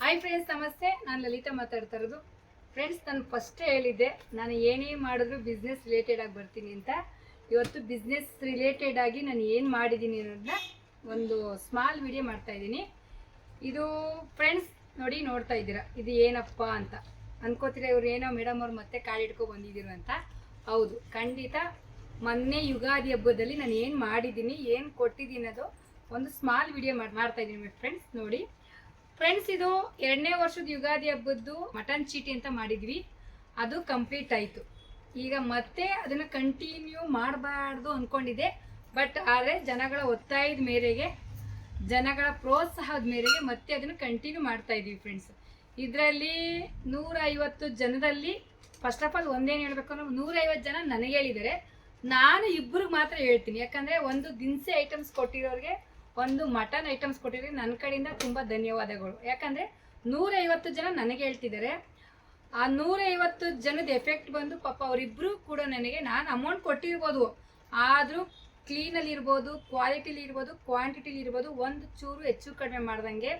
Hi friends, ನಮಸ್ತೆ. ನಾನು ಲಲಿತಾ ಮಾತಾಡ್ತಾ ಇರೋದು. ಫ್ರೆಂಡ್ಸ್, ನಾನು ಫಸ್ಟ್ ಹೇಳಿದ್ದೆ ನಾನು ಏನೇ ಮಾಡಿದ್ರು ಬಿಸ್ನೆಸ್ ರಿಲೇಟೆಡ್ ಆಗಿ ಬರ್ತೀನಿ ಅಂತ. ಇವತ್ತು ಬಿಸ್ನೆಸ್ ರಿಲೇಟೆಡ್ ಆಗಿ ನಾನು ಏನು ಮಾಡಿದ್ದೀನಿ ಅನ್ನೋದನ್ನ ಒಂದು ಸ್ಮಾಲ್ ವಿಡಿಯೋ ಮಾಡ್ತಾ ಇದ್ದೀನಿ. ಇದು ಫ್ರೆಂಡ್ಸ್ ನೋಡಿ, ನೋಡ್ತಾ ಇದ್ದೀರಾ, ಇದು ಏನಪ್ಪ ಅಂತ ಅನ್ಕೋತೀರಾ. ಇವ್ರು ಏನೋ ಮೇಡಮ್ ಅವ್ರು ಮತ್ತೆ ಕಾಲು ಹಿಡ್ಕೊ ಬಂದಿದ್ದೀರು ಅಂತ. ಹೌದು, ಖಂಡಿತ ಮೊನ್ನೆ ಯುಗಾದಿ ಹಬ್ಬದಲ್ಲಿ ನಾನು ಏನು ಮಾಡಿದ್ದೀನಿ, ಏನು ಕೊಟ್ಟಿದ್ದೀನಿ ಅದು ಒಂದು ಸ್ಮಾಲ್ ವಿಡಿಯೋ ಮಾಡ್ತಾ ಇದ್ದೀನಿ ಫ್ರೆಂಡ್ಸ್. ನೋಡಿ ಫ್ರೆಂಡ್ಸ್, ಇದು 2ನೇ ವರ್ಷದ ಯುಗಾದಿ ಹಬ್ಬದ್ದು ಮಟನ್ ಚೀಟಿ ಅಂತ ಮಾಡಿದ್ವಿ. ಅದು ಕಂಪ್ಲೀಟ್ ಆಯಿತು. ಈಗ ಮತ್ತೆ ಅದನ್ನು ಕಂಟಿನ್ಯೂ ಮಾಡಬಾರ್ದು ಅಂದ್ಕೊಂಡಿದ್ದೆ. ಬಟ್ ಆದರೆ ಜನಗಳ ಒತ್ತಾಯದ ಮೇರೆಗೆ, ಜನಗಳ ಪ್ರೋತ್ಸಾಹದ ಮೇರೆಗೆ ಮತ್ತೆ ಅದನ್ನು ಕಂಟಿನ್ಯೂ ಮಾಡ್ತಾ ಇದ್ದೀವಿ ಫ್ರೆಂಡ್ಸ್. ಇದರಲ್ಲಿ 150 ಜನದಲ್ಲಿ ಫಸ್ಟ್ ಆಫ್ ಆಲ್ ಒಂದೇನು ಹೇಳಬೇಕು ಅಂದ್ರೆ 150 ಜನ ನನಗೆ ಹೇಳಿದ್ದಾರೆ. ನಾನು ಇಬ್ಬರಿಗೆ ಮಾತ್ರ ಹೇಳ್ತೀನಿ. ಯಾಕಂದರೆ ಒಂದು ದಿನಸಿ ಐಟಮ್ಸ್ ಕೊಟ್ಟಿರೋರಿಗೆ, ಒಂದು ಮಟನ್ ಐಟಮ್ಸ್ ಕೊಟ್ಟಿರೋರಿಗೆ ನನ್ನ ಕಡೆಯಿಂದ ತುಂಬ ಧನ್ಯವಾದಗಳು. ಯಾಕಂದರೆ 150 ಜನ ನನಗೆ ಹೇಳ್ತಿದ್ದಾರೆ. ಆ 150 ಜನದ ಎಫೆಕ್ಟ್ ಬಂದು ಪಾಪ ಅವರಿಬ್ಬರು ಕೂಡ ನನಗೆ, ನಾನು ಅಮೌಂಟ್ ಕೊಟ್ಟಿರ್ಬೋದು, ಆದರೂ ಕ್ಲೀನಲ್ಲಿ ಇರ್ಬೋದು, ಕ್ವಾಲಿಟಿಲಿ ಇರ್ಬೋದು, ಕ್ವಾಂಟಿಟಿಲಿ ಇರ್ಬೋದು, ಒಂದು ಚೂರು ಹೆಚ್ಚು ಕಡಿಮೆ ಮಾಡ್ದಂಗೆ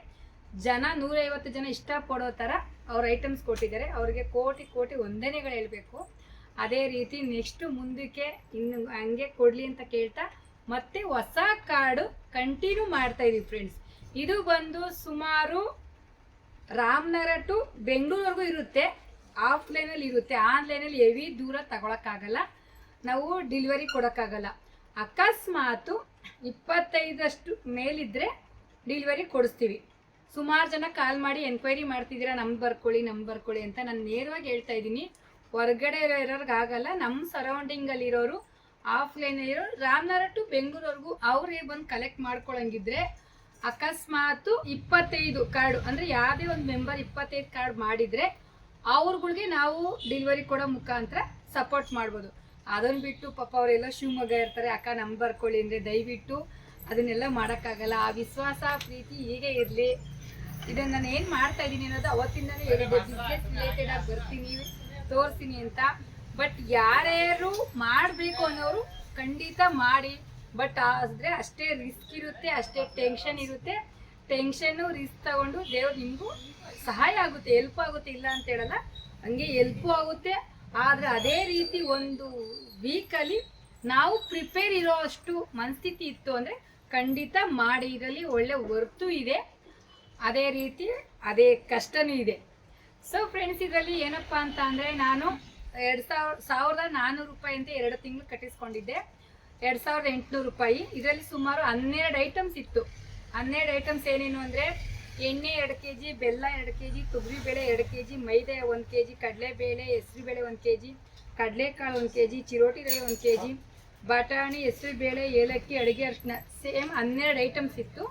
ಜನ 150 ಜನ ಇಷ್ಟಪಡೋ ಥರ ಅವ್ರ ಐಟಮ್ಸ್ ಕೊಟ್ಟಿದ್ದಾರೆ. ಅವ್ರಿಗೆ ಕೋಟಿ ಕೋಟಿ ವಂದನೆಗಳು ಹೇಳಬೇಕು. ಅದೇ ರೀತಿ ನೆಕ್ಸ್ಟ್ ಮುಂದಕ್ಕೆ ಇನ್ನು ಹಂಗೆ ಕೊಡಲಿ ಅಂತ ಕೇಳ್ತಾ ಮತ್ತೆ ಹೊಸ ಕಾರ್ಡು ಕಂಟಿನ್ಯೂ ಮಾಡ್ತಾ ಇದೀವಿ ಫ್ರೆಂಡ್ಸ್. ಇದು ಬಂದು ಸುಮಾರು ರಾಮನಗರ ಟು ಬೆಂಗಳೂರಿವರೆಗೂ ಇರುತ್ತೆ. ಆಫ್ಲೈನಲ್ಲಿ ಇರುತ್ತೆ, ಆನ್ಲೈನಲ್ಲಿ ಹೆವಿ ದೂರ ತಗೊಳಕ್ಕಾಗಲ್ಲ, ನಾವು ಡೆಲಿವರಿ ಕೊಡೋಕ್ಕಾಗಲ್ಲ. ಅಕಸ್ಮಾತು 25ರಷ್ಟು ಮೇಲಿದ್ದರೆ ಡೆಲಿವರಿ ಕೊಡಿಸ್ತೀವಿ. ಸುಮಾರು ಜನ ಕಾಲ್ ಮಾಡಿ ಎನ್ಕ್ವೈರಿ ಮಾಡ್ತಿದ್ದೀರಾ, ನಮ್ಗೆ ಬರ್ಕೊಳ್ಳಿ ಅಂತ. ನಾನು ನೇರವಾಗಿ ಹೇಳ್ತಾ ಇದ್ದೀನಿ, ಹೊರಗಡೆ ಇರೋರ್ಗಾಗಲ್ಲ. ನಮ್ಮ ಸರೌಂಡಿಂಗಲ್ಲಿರೋರು, ಆಫ್ಲೈನಲ್ಲಿರೋರು, ರಾಮನಗರ ಟು ಬೆಂಗಳೂರಿವರೆಗೂ ಅವರೇ ಬಂದು ಕಲೆಕ್ಟ್ ಮಾಡ್ಕೊಳಂಗಿದ್ರೆ ಅಕಸ್ಮಾತು 25 ಕಾರ್ಡು ಅಂದರೆ ಯಾವುದೇ ಒಂದು ಮೆಂಬರ್ 25 ಕಾರ್ಡ್ ಮಾಡಿದರೆ ಅವ್ರಗಳಿಗೆ ನಾವು ಡೆಲಿವರಿ ಕೊಡೋ ಮುಖಾಂತರ ಸಪೋರ್ಟ್ ಮಾಡ್ಬೋದು. ಅದನ್ನು ಬಿಟ್ಟು ಪಾಪ ಅವರೆಲ್ಲ ಶಿವಮೊಗ್ಗ ಇರ್ತಾರೆ, ಅಕ್ಕ ನಮ್ಗೆ ಬರ್ಕೊಳ್ಳಿ ಅಂದರೆ ದಯವಿಟ್ಟು ಅದನ್ನೆಲ್ಲ ಮಾಡೋಕ್ಕಾಗಲ್ಲ. ಆ ವಿಶ್ವಾಸ ಪ್ರೀತಿ ಹೀಗೆ ಇರಲಿ. ಇದನ್ನು ನಾನು ಏನು ಮಾಡ್ತಾ ಇದ್ದೀನಿ ಅನ್ನೋದು ಅವತ್ತಿಂದನೇ ಹೇಳಿದ್ದೆ, ಬಿಸ್ನೆಸ್ ರಿಲೇಟೆಡ್ ಆಗಿ ಬರ್ತೀನಿ, ತೋರಿಸ್ತೀನಿ ಅಂತ. ಬಟ್ ಯಾರ್ಯಾರು ಮಾಡಬೇಕು ಅನ್ನೋರು ಖಂಡಿತ ಮಾಡಿ. ಬಟ್ ಆದರೆ ಅಷ್ಟೇ ರಿಸ್ಕ್ ಇರುತ್ತೆ, ಅಷ್ಟೇ ಟೆನ್ಷನ್ ಇರುತ್ತೆ. ಟೆನ್ಷನ್ನು ರಿಸ್ಕ್ ತಗೊಂಡು ದೇವ್ರು ನಿಮಗೂ ಸಹಾಯ ಆಗುತ್ತೆ, ಹೆಲ್ಪ್ ಆಗುತ್ತೆ, ಇಲ್ಲ ಅಂತ ಹೇಳಲ್ಲ, ಹಂಗೆ ಹೆಲ್ಪು ಆಗುತ್ತೆ. ಆದರೆ ಅದೇ ರೀತಿ ಒಂದು ವೀಕಲ್ಲಿ ನಾವು ಪ್ರಿಪೇರ್ ಇರೋ ಅಷ್ಟು ಮನಸ್ಥಿತಿ ಇತ್ತು ಅಂದರೆ ಖಂಡಿತ ಮಾಡಿ. ಇದರಲ್ಲಿ ಒಳ್ಳೆ ವರ್ತು ಇದೆ, ಅದೇ ರೀತಿ ಅದೇ ಕಷ್ಟನೂ ಇದೆ. ಸೊ ಫ್ರೆಂಡ್ಸ್, ಇದರಲ್ಲಿ ಏನಪ್ಪ ಅಂತ ಅಂದರೆ ನಾನು 1400 ರೂಪಾಯಿ ಅಂತ 2 ತಿಂಗಳು ಕಟ್ಟಿಸ್ಕೊಂಡಿದ್ದೆ. 2800 ರೂಪಾಯಿ. ಇದರಲ್ಲಿ ಸುಮಾರು 12 ಐಟಮ್ಸ್ ಇತ್ತು. 12 ಐಟಮ್ಸ್ ಏನೇನು ಅಂದರೆ ಎಣ್ಣೆ 2 kg, ಬೆಲ್ಲ 2 kg, ತೊಗರಿಬೇಳೆ 2 kg, ಮೈದಾ 1 kg, ಕಡಲೆಬೇಳೆ, ಹೆಸರುಬೇಳೆ 1 kg, ಕಡಲೆಕಾಳು 1 kg, ಚಿರೋಟಿ ರವೆ 1 kg, ಬಟಾಣಿ, ಹೆಸರುಬೇಳೆ, ಏಲಕ್ಕಿ, ಅಡುಗೆ ಅರಿಶಿನ, ಸೇಮ್ 12 ಐಟಮ್ಸ್ ಇತ್ತು.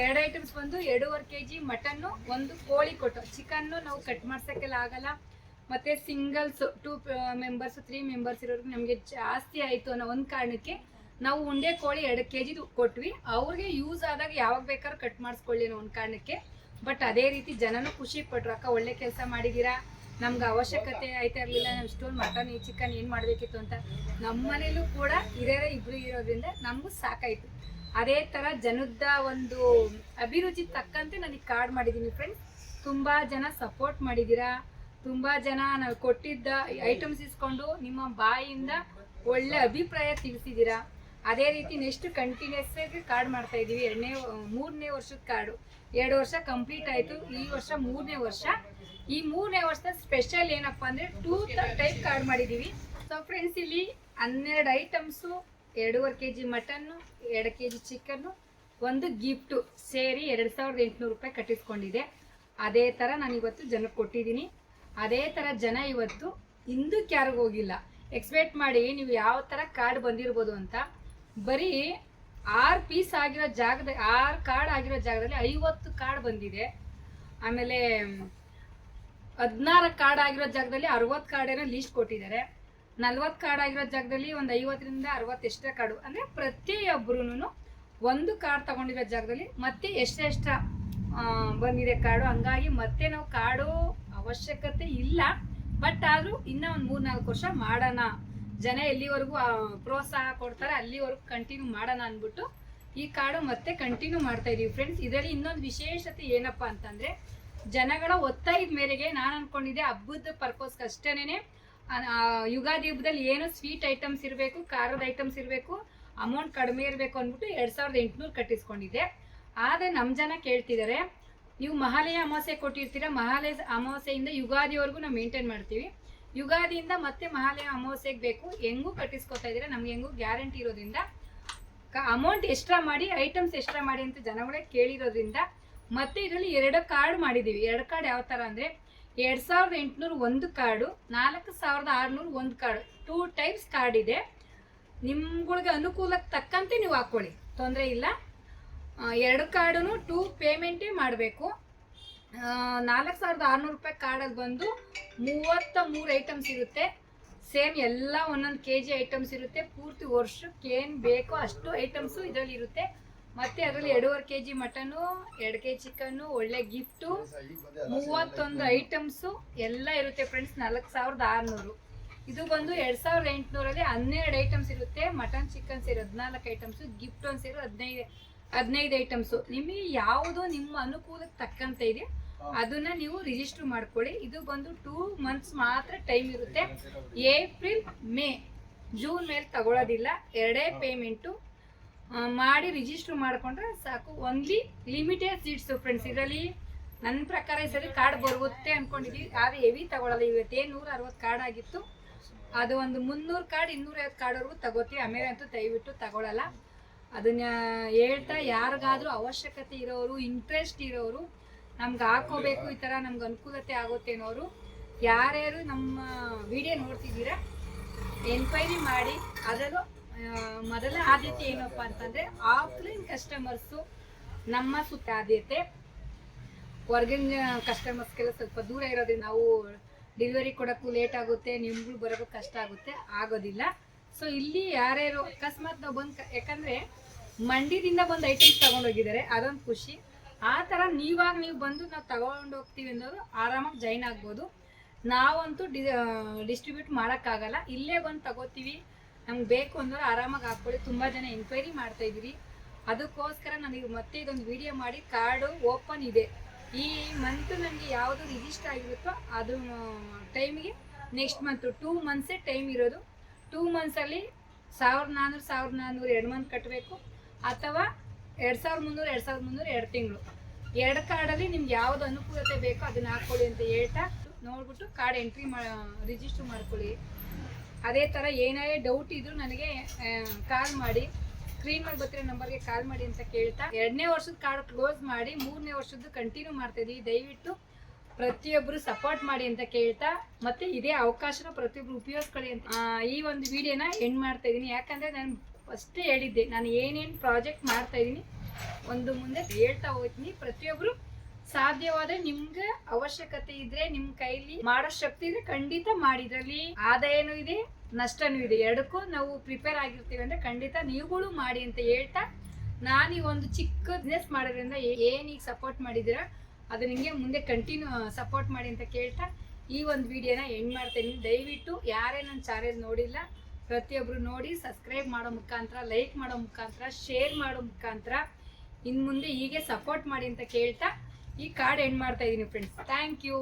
ಎರಡು ಐಟಮ್ಸ್ ಬಂದು 2.5 kg ಮಟನ್ನು, ಒಂದು ಕೋಳಿ ಕೊಟ್ಟು. ಚಿಕನ್ನು ನಾವು ಕಟ್ ಮಾಡ್ಸೋಕ್ಕೆಲ್ಲ ಆಗಲ್ಲ. ಮತ್ತು ಸಿಂಗಲ್ಸ್ 2 ಮೆಂಬರ್ಸು 3 ಮೆಂಬರ್ಸ್ ಇರೋರಿಗೆ ನಮಗೆ ಜಾಸ್ತಿ ಆಯಿತು ಅನ್ನೋ ಒಂದು ಕಾರಣಕ್ಕೆ ನಾವು ಉಂಡೆ ಕೋಳಿ 2 kg ಕೊಟ್ವಿ. ಅವ್ರಿಗೆ ಯೂಸ್ ಆದಾಗ ಯಾವಾಗ ಬೇಕಾದ್ರೂ ಕಟ್ ಮಾಡಿಸ್ಕೊಳ್ಳಿ ಅನ್ನೋ ಒಂದು ಕಾರಣಕ್ಕೆ. ಬಟ್ ಅದೇ ರೀತಿ ಜನನೂ ಖುಷಿ ಪಟ್ಟರು, ಅಕ್ಕ ಒಳ್ಳೆ ಕೆಲಸ ಮಾಡಿದ್ದೀರಾ, ನಮ್ಗೆ ಅವಶ್ಯಕತೆ ಆಯ್ತಾ ಇರಲಿಲ್ಲ, ನಮ್ಮ ಸ್ಟೋನ್ ಮಟನ್ ಈ ಚಿಕನ್ ಏನು ಮಾಡಬೇಕಿತ್ತು ಅಂತ. ನಮ್ಮ ಮನೇಲೂ ಕೂಡ ಇಬ್ಬರು ಇರೋದ್ರಿಂದ ನಮಗೂ ಸಾಕಾಯಿತು. ಅದೇ ಥರ ಜನದ ಒಂದು ಅಭಿರುಚಿ ತಕ್ಕಂತೆ ನನಗೆ ಕಾರ್ಡ್ ಮಾಡಿದ್ದೀನಿ ಫ್ರೆಂಡ್ಸ್. ತುಂಬ ಜನ ಸಪೋರ್ಟ್ ಮಾಡಿದ್ದೀರಾ, ತುಂಬ ಜನ ನಾವು ಕೊಟ್ಟಿದ್ದ ಐಟಮ್ಸ್ ಇಸ್ಕೊಂಡು ನಿಮ್ಮ ಬಾಯಿಯಿಂದ ಒಳ್ಳೆ ಅಭಿಪ್ರಾಯ ತಿಳಿಸಿದ್ದೀರಾ. ಅದೇ ರೀತಿ ನೆಕ್ಸ್ಟ್ ಕಂಟಿನ್ಯೂಸ್ ಆಗಿ ಕಾರ್ಡ್ ಮಾಡ್ತಾ ಇದ್ದೀವಿ. 3ನೇ ವರ್ಷದ ಕಾರ್ಡು. 2 ವರ್ಷ ಕಂಪ್ಲೀಟ್ ಆಯಿತು, ಈ ವರ್ಷ 3ನೇ ವರ್ಷ. ಈ 3ನೇ ವರ್ಷದ ಸ್ಪೆಷಲ್ ಏನಪ್ಪ ಅಂದರೆ 2 ಟೈಪ್ ಕಾರ್ಡ್ ಮಾಡಿದ್ದೀವಿ. ಸೊ ಫ್ರೆಂಡ್ಸ್, ಇಲ್ಲಿ 12 items, 2.5 kg mutton, 2 kg chicken, ಒಂದು ಗಿಫ್ಟು ಸೇರಿ 2800 ರೂಪಾಯಿ ಕಟ್ಟಿಸ್ಕೊಂಡಿದೆ. ಅದೇ ಥರ ನಾನು ಇವತ್ತು ಜನಕ್ಕೆ ಕೊಟ್ಟಿದ್ದೀನಿ. ಅದೇ ಥರ ಜನ ಇವತ್ತು ಹಿಂದಕ್ಕೆ ಯಾರಿಗೂ ಹೋಗಿಲ್ಲ. ಎಕ್ಸ್ಪೆಕ್ಟ್ ಮಾಡಿ ನೀವು ಯಾವ ಥರ ಕಾರ್ಡ್ ಬಂದಿರ್ಬೋದು ಅಂತ. ಬರೀ 6 ಪೀಸ್ ಆಗಿರೋ ಜಾಗದಲ್ಲಿ, 6 ಕಾರ್ಡ್ ಆಗಿರೋ ಜಾಗದಲ್ಲಿ 50 ಕಾರ್ಡ್ ಬಂದಿದೆ. ಆಮೇಲೆ 16 ಕಾರ್ಡ್ ಆಗಿರೋ ಜಾಗದಲ್ಲಿ 60 ಕಾರ್ಡೇನೋ ಲೀಸ್ಟ್ ಕೊಟ್ಟಿದ್ದಾರೆ. 40 ಕಾರ್ಡ್ ಆಗಿರೋ ಜಾಗದಲ್ಲಿ ಒಂದು 50ರಿಂದ 60 ಎಕ್ಸ್ಟ್ರಾ ಕಾರ್ಡು. ಅಂದರೆ ಪ್ರತಿಯೊಬ್ಬರೂ ಒಂದು ಕಾರ್ಡ್ ತಗೊಂಡಿರೋ ಜಾಗದಲ್ಲಿ ಮತ್ತೆ ಎಷ್ಟೆಷ್ಟ ಬಂದಿದೆ ಕಾರ್ಡು. ಹಂಗಾಗಿ ಮತ್ತೆ ನಾವು ಕಾರ್ಡು ಅವಶ್ಯಕತೆ ಇಲ್ಲ. ಬಟ್ ಆದರೂ ಇನ್ನೂ ಒಂದು 3-4 ವರ್ಷ ಮಾಡೋಣ, ಜನ ಎಲ್ಲಿವರೆಗೂ ಪ್ರೋತ್ಸಾಹ ಕೊಡ್ತಾರೆ ಅಲ್ಲಿವರೆಗೂ ಕಂಟಿನ್ಯೂ ಮಾಡೋಣ ಅಂದ್ಬಿಟ್ಟು ಈ ಕಾರ್ಡು ಮತ್ತೆ ಕಂಟಿನ್ಯೂ ಮಾಡ್ತಾ ಇದೀವಿ ಫ್ರೆಂಡ್ಸ್. ಇದರಲ್ಲಿ ಇನ್ನೊಂದು ವಿಶೇಷತೆ ಏನಪ್ಪಾ ಅಂತಂದ್ರೆ, ಜನಗಳ ಒತ್ತಾಯದ ಮೇರೆಗೆ ನಾನು ಅನ್ಕೊಂಡಿದ್ದೆ ಹಬ್ಬದ ಪರ್ಪಸ್ ಅಷ್ಟೇನೆ ಯುಗಾದಿ ಹಬ್ಬದಲ್ಲಿ ಏನು ಸ್ವೀಟ್ ಐಟಮ್ಸ್ ಇರಬೇಕು, ಖಾರದ ಐಟಮ್ಸ್ ಇರಬೇಕು, ಅಮೌಂಟ್ ಕಡಿಮೆ ಇರಬೇಕು ಅಂದ್ಬಿಟ್ಟು 2800 ಕಟ್ಟಿಸ್ಕೊಂಡಿದ್ದೆ. ಆದರೆ ನಮ್ಮ ಜನ ಕೇಳ್ತಿದ್ದಾರೆ, ನೀವು ಮಹಾಲಯ ಅಮಾವಾಸ್ಯೆ ಕೊಟ್ಟಿರ್ತೀರಾ, ಮಹಾಲಯ ಅಮಾವಾಸ್ಯೆಯಿಂದ ಯುಗಾದಿವರೆಗೂ ನಾವು ಮೇಂಟೈನ್ ಮಾಡ್ತೀವಿ, ಯುಗಾದಿಯಿಂದ ಮತ್ತೆ ಮಹಾಲಯ ಅಮಾವಾಸ್ಯೆಗೆ ಬೇಕು, ಹೆಂಗೂ ಕಟ್ಟಿಸ್ಕೊತಾ ಇದ್ದೀರಾ, ನಮ್ಗೆ ಹೆಂಗೂ ಗ್ಯಾರಂಟಿ ಇರೋದ್ರಿಂದ ಅಮೌಂಟ್ ಎಕ್ಸ್ಟ್ರಾ ಮಾಡಿ, ಐಟಮ್ಸ್ ಎಕ್ಸ್ಟ್ರಾ ಮಾಡಿ ಅಂತ ಜನಗಳೇ ಕೇಳಿರೋದ್ರಿಂದ ಮತ್ತೆ ಇದರಲ್ಲಿ 2 ಕಾರ್ಡ್ ಮಾಡಿದ್ದೀವಿ. 2 ಕಾರ್ಡ್ ಯಾವ ಥರ ಅಂದರೆ 2800 ಒಂದು ಕಾರ್ಡು, 4600 ಒಂದು ಕಾರ್ಡು, 2 ಟೈಪ್ಸ್ ಕಾರ್ಡ್ ಇದೆ. ನಿಮ್ಗಳಿಗೆ ಅನುಕೂಲಕ್ಕೆ ತಕ್ಕಂತೆ ನೀವು ಹಾಕ್ಕೊಳ್ಳಿ, ತೊಂದರೆ ಇಲ್ಲ. 2 ಕಾರ್ಡು 2 ಪೇಮೆಂಟೇ ಮಾಡಬೇಕು. 4600 ರೂಪಾಯಿ ಕಾರ್ಡಲ್ಲಿ ಬಂದು 33 ಐಟಮ್ಸ್ ಇರುತ್ತೆ. ಸೇಮ್ ಎಲ್ಲ 1 kg ಐಟಮ್ಸ್ ಇರುತ್ತೆ. ಪೂರ್ತಿ ವರ್ಷಕ್ಕೆ ಏನು ಬೇಕೋ ಅಷ್ಟು ಐಟಮ್ಸು ಇದರಲ್ಲಿ ಇರುತ್ತೆ. ಮತ್ತು ಅದರಲ್ಲಿ 2.5 kg ಮಟನು, 2 kg ಚಿಕನ್ನು, ಒಳ್ಳೆ ಗಿಫ್ಟು, 31 ಐಟಮ್ಸು ಎಲ್ಲ ಇರುತ್ತೆ ಫ್ರೆಂಡ್ಸ್. 4600. ಇದು ಬಂದು 2800ಅಲ್ಲಿ 12 ಐಟಮ್ಸ್ ಇರುತ್ತೆ. ಮಟನ್ ಚಿಕನ್ ಸೇರಿ 14 ಐಟಮ್ಸು, ಗಿಫ್ಟ್ ಒಂದು ಸೇರಿ 15 ಐಟಮ್ಸು. ನಿಮಗೆ ಯಾವುದು ನಿಮ್ಮ ಅನುಕೂಲಕ್ಕೆ ತಕ್ಕಂತೆ ಇದೆ ಅದನ್ನ ನೀವು ರಿಜಿಸ್ಟರ್ ಮಾಡ್ಕೊಳ್ಳಿ. ಇದು ಬಂದು 2 ಮಂತ್ಸ್ ಮಾತ್ರ ಟೈಮ್ ಇರುತ್ತೆ. ಏಪ್ರಿಲ್, ಮೇ, ಜೂನ್ ಮೇಲೆ ತಗೊಳ್ಳೋದಿಲ್ಲ. 2 ಪೇಮೆಂಟು ಮಾಡಿ ರಿಜಿಸ್ಟರ್ ಮಾಡಿಕೊಂಡ್ರೆ ಸಾಕು. Only limited seats friends. ಇದರಲ್ಲಿ ನನ್ನ ಪ್ರಕಾರ ಈ ಸರಿ ಕಾರ್ಡ್ ಬರುತ್ತೆ ಅಂದ್ಕೊಂಡಿದ್ದೀವಿ, ಆದರೆ ಹೆವಿ ತಗೊಳ್ಳಲ್ಲ. ಇವತ್ತೇನು 160 ಕಾರ್ಡ್ ಆಗಿತ್ತು, ಅದು ಒಂದು 300 ಕಾರ್ಡ್ 250 ಕಾರ್ಡ್ವರೆಗೂ ತಗೋತೀವಿ. ಆಮೇಲೆ ಅಂತೂ ದಯವಿಟ್ಟು ತಗೊಳ್ಳಲ್ಲ. ಅದನ್ನ ಹೇಳ್ತಾ, ಯಾರಿಗಾದ್ರೂ ಅವಶ್ಯಕತೆ ಇರೋರು, ಇಂಟ್ರೆಸ್ಟ್ ಇರೋರು, ನಮ್ಗೆ ಹಾಕೋಬೇಕು, ಈ ಥರ ನಮ್ಗೆ ಅನುಕೂಲತೆ ಆಗುತ್ತೆ ಅನ್ನೋರು ಯಾರ್ಯಾರು ನಮ್ಮ ವಿಡಿಯೋ ನೋಡ್ತಿದ್ದೀರಾ ಎನ್ಕ್ವೈರಿ ಮಾಡಿ. ಅದರಲ್ಲೂ ಮೊದಲ ಆದ್ಯತೆ ಏನಪ್ಪ ಅಂತಂದರೆ ಆಫ್ಲೈನ್ ಕಸ್ಟಮರ್ಸು ನಮ್ಮ ಸುತ್ತ ಆದ್ಯತೆ. ಹೊರಗಿನ ಕಸ್ಟಮರ್ಸ್ಗೆಲ್ಲ ಸ್ವಲ್ಪ ದೂರ ಇರೋದ್ರಿಂದ ನಾವು ಡೆಲಿವರಿ ಕೊಡೋಕ್ಕೂ ಲೇಟ್ ಆಗುತ್ತೆ, ನಿಮ್ಗಳು ಬರೋಕ್ಕೂ ಕಷ್ಟ ಆಗೋದಿಲ್ಲ. ಸೊ ಇಲ್ಲಿ ಯಾರ್ಯಾರು ಅಕಸ್ಮಾತ್ ನಾವು ಬಂದು, ಯಾಕಂದರೆ ಮಂಡ್ಯದಿಂದ ಬಂದು ಐಟಮ್ಸ್ ತೊಗೊಂಡೋಗಿದ್ದಾರೆ, ಅದೊಂದು ಖುಷಿ. ಆ ಥರ ನೀವು ಬಂದು ನಾವು ತಗೊಂಡು ಹೋಗ್ತೀವಿ ಅನ್ನೋರು ಆರಾಮಾಗಿ ಜಾಯ್ನ್ ಆಗ್ಬೋದು. ನಾವಂತೂ ಡಿಸ್ಟ್ರಿಬ್ಯೂಟ್ ಮಾಡೋಕ್ಕಾಗಲ್ಲ, ಇಲ್ಲೇ ಬಂದು ತಗೋತೀವಿ, ನಮ್ಗೆ ಬೇಕು ಅಂದ್ರೆ ಆರಾಮಾಗಿ ಹಾಕ್ಕೊಳ್ಳಿ. ತುಂಬ ಜನ ಎನ್ಕ್ವೈರಿ ಮಾಡ್ತಾಯಿದ್ದೀರಿ, ಅದಕ್ಕೋಸ್ಕರ ನನಗೆ ಮತ್ತೆ ಇದೊಂದು ವಿಡಿಯೋ ಮಾಡಿ. ಕಾರ್ಡು ಓಪನ್ ಇದೆ. ಈ ಮಂತು ನನಗೆ ಯಾವುದು ರಿಜಿಸ್ಟರ್ ಆಗಿರುತ್ತೋ ಅದು ಟೈಮಿಗೆ ನೆಕ್ಸ್ಟ್ ಮಂತು 2 ಮಂತ್ಸೇ ಟೈಮ್ ಇರೋದು. 2 ಮಂತ್ಸಲ್ಲಿ 1400 2 ಮಂತ್ ಕಟ್ಟಬೇಕು, ಅಥವಾ 2300 2 ತಿಂಗಳು. 2 ಕಾರ್ಡಲ್ಲಿ ನಿಮ್ಗೆ ಯಾವುದು ಅನುಕೂಲತೆ ಬೇಕೋ ಅದನ್ನ ಹಾಕ್ಕೊಳ್ಳಿ ಅಂತ ಹೇಳ್ತಾ ನೋಡ್ಬಿಟ್ಟು ಕಾರ್ಡ್ ಎಂಟ್ರಿ ರಿಜಿಸ್ಟರ್ ಮಾಡ್ಕೊಳ್ಳಿ. ಅದೇ ಥರ ಏನೇ ಡೌಟ್ ಇದ್ರೂ ನನಗೆ ಕಾಲ್ ಮಾಡಿ, ಸ್ಕ್ರೀನ್ ಮೇಲೆ ಬರ್ತಿರೋ ನಂಬರ್ಗೆ ಕಾಲ್ ಮಾಡಿ ಅಂತ ಕೇಳ್ತಾ, 2ನೇ ವರ್ಷದ ಕಾರ್ಡ್ ಕ್ಲೋಸ್ ಮಾಡಿ 3ನೇ ವರ್ಷದ್ದು ಕಂಟಿನ್ಯೂ ಮಾಡ್ತಾಯಿದ್ದೀವಿ. ದಯವಿಟ್ಟು ಪ್ರತಿಯೊಬ್ಬರು ಸಪೋರ್ಟ್ ಮಾಡಿ ಅಂತ ಕೇಳ್ತಾ, ಮತ್ತೆ ಇದೇ ಅವಕಾಶನ ಪ್ರತಿಯೊಬ್ಬರು ಉಪಯೋಗಿಸ್ಕೊಳ್ಳಿ ಅಂತ ಈ ಒಂದು ವಿಡಿಯೋನ ಎಂಡ್ ಮಾಡ್ತಾ ಇದ್ದೀನಿ. ಯಾಕಂದರೆ ನಾನು ಫಸ್ಟೇ ಹೇಳಿದ್ದೆ, ನಾನು ಏನೇನು ಪ್ರಾಜೆಕ್ಟ್ ಮಾಡ್ತಾಯಿದ್ದೀನಿ ಒಂದು ಮುಂದೆ ಹೇಳ್ತಾ ಹೋಗ್ತೀನಿ. ಪ್ರತಿಯೊಬ್ಬರು ಸಾಧ್ಯವಾದರೆ ನಿಮ್ಗೆ ಅವಶ್ಯಕತೆ ಇದ್ರೆ, ನಿಮ್ಮ ಕೈಲಿ ಮಾಡೋ ಶಕ್ತಿ ಇದ್ರೆ ಖಂಡಿತ ಮಾಡಿ. ಇದರಲ್ಲಿ ಆದಾಯನೂ ಇದೆ, ನಷ್ಟನೂ ಇದೆ. ಎರಡಕ್ಕೂ ನಾವು ಪ್ರಿಪೇರ್ ಆಗಿರ್ತೀವಿ ಅಂದರೆ ಖಂಡಿತ ನೀವುಗಳು ಮಾಡಿ ಅಂತ ಹೇಳ್ತಾ, ನಾನು ಈ ಒಂದು ಚಿಕ್ಕ ಬಿಸ್ನೆಸ್ ಮಾಡೋದ್ರಿಂದ ಏನೀಗ ಸಪೋರ್ಟ್ ಮಾಡಿದ್ದೀರಾ ಅದು ನಿಮಗೆ ಮುಂದೆ ಕಂಟಿನ್ಯೂ ಸಪೋರ್ಟ್ ಮಾಡಿ ಅಂತ ಕೇಳ್ತಾ ಈ ಒಂದು ವಿಡಿಯೋನ ಎಂಡ್ ಮಾಡ್ತಾಯಿದ್ದೀನಿ. ದಯವಿಟ್ಟು ಯಾರೇ ನನ್ನ ಚಾನೆಲ್ ನೋಡಿಲ್ಲ ಪ್ರತಿಯೊಬ್ಬರು ನೋಡಿ, ಸಬ್ಸ್ಕ್ರೈಬ್ ಮಾಡೋ ಮುಖಾಂತರ, ಲೈಕ್ ಮಾಡೋ ಮುಖಾಂತರ, ಶೇರ್ ಮಾಡೋ ಮುಖಾಂತರ ಇನ್ನು ಮುಂದೆ ಹೀಗೆ ಸಪೋರ್ಟ್ ಮಾಡಿ ಅಂತ ಕೇಳ್ತಾ ಈ ಕಾರ್ಡ್ ಎಂಡ್ ಮಾಡ್ತಾ ಇದ್ದೀನಿ ಫ್ರೆಂಡ್ಸ್. Thank you.